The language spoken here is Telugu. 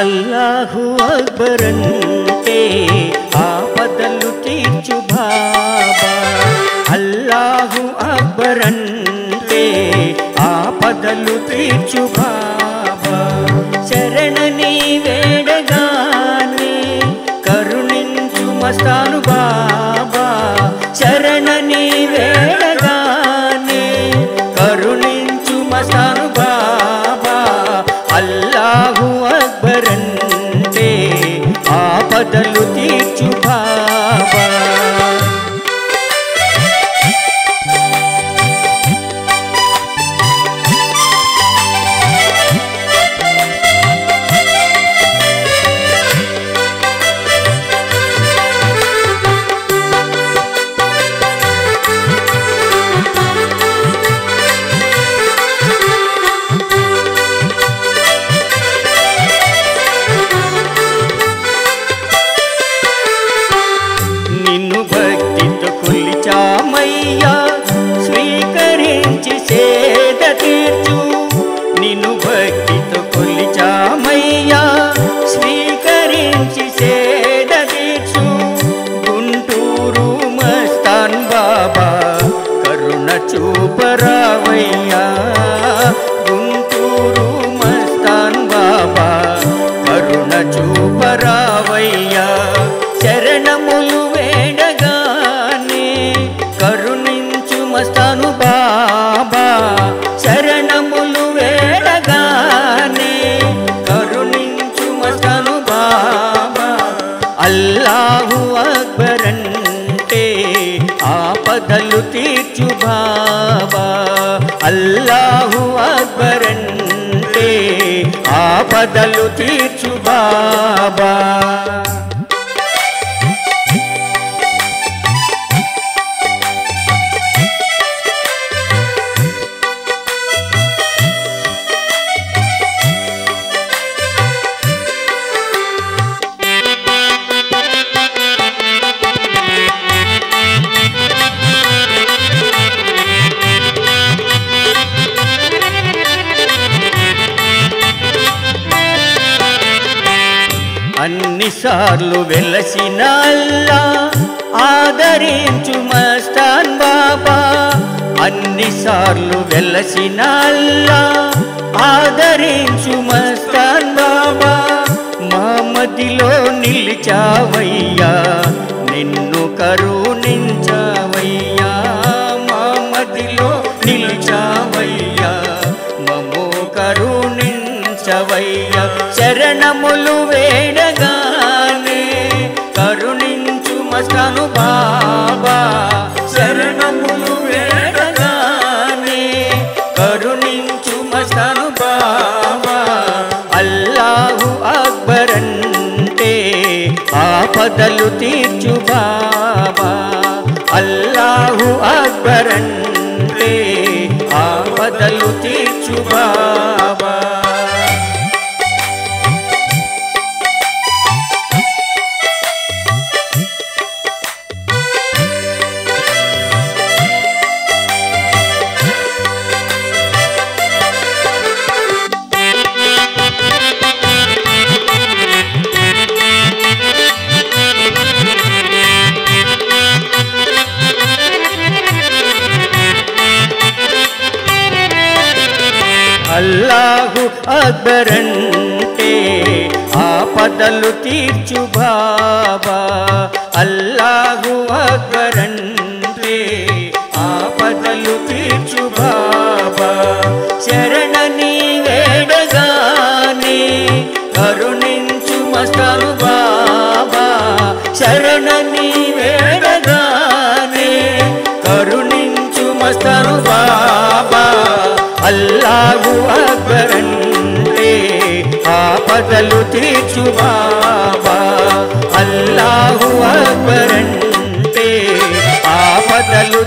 అల్లాహు అక్బర్ అంటే ఆపదలు తీర్చు బాబా. అల్లాహు అక్బర్ అంటే ఆపదలు తీర్చు బాబా. శరణని వేడగానే కరుణించు మస్తాను బాబా. శరణని వేడగానే కరుణించు మస్తాను బాబా. అల్లాహు అక్బర్ అంటే ఆపదలు తీర్చు బాబా. నిన్ను భక్తితో కొలిచామయ్యా స్వీకరించి సేద తీర్చు. నిన్ను భక్తితో కొలిచామయ్యా స్వీకరించి సేద తీర్చు. గుంటూరు మస్తాన్ బాబా కరుణ చూపరావయ్యా. గుంటూరు మస్తాన్ బాబా కరుణ చూపరావయ్యా. శరణములు వేడగానే కరుణించు మస్తాను బాబా. శరణములు వేడగానే కరుణించు మస్తాను బాబా. అల్లాహు అక్బర్ అంటే ఆపదలు తీర్చు బాబా. అల్లాహు అక్బర్ అంటే ఆపదలు తీర్చు బాబా. అన్నిసార్లు వెలసిన అల్లా ఆదరించు మస్తాన్ బాబా. అన్నిసార్లు వెలసిన అల్లా ఆదరించు మస్తాన్ బాబా. మదిలో నిలిచావయ్యా నిన్ను కరుణించావయ్యా. మదిలో నిలిచావయ్యా మమ్ము కరుణించవయ్యా. శరణములు వేడగానే కరుణించు మస్తాను బాబా. శరణములు వేడగానే కరుణించు మస్తాను బాబా. అల్లాహు అక్బర్ అంటే ఆపదలు తీర్చు బాబా. అల్లాహు అక్బర్ అంటే ఆపదలు తీర్చు బాబా. అల్లాహు అక్బర్ అంటే ఆపదలు తీర్చు బాబా. అల్లాహు అక్బర్ అంటే ఆపదలు తీర్చు బాబా. శరణని వేడగానే కరుణించు మస్తాను బాబా. శరణని వేడగానే కరుణించు మస్తాను బాబా. అల్లాహు అక్బర్ అంటే ఆపదలు తీర్చు బాబా. అల్లాహు అక్బర్ అంటే ఆపదలు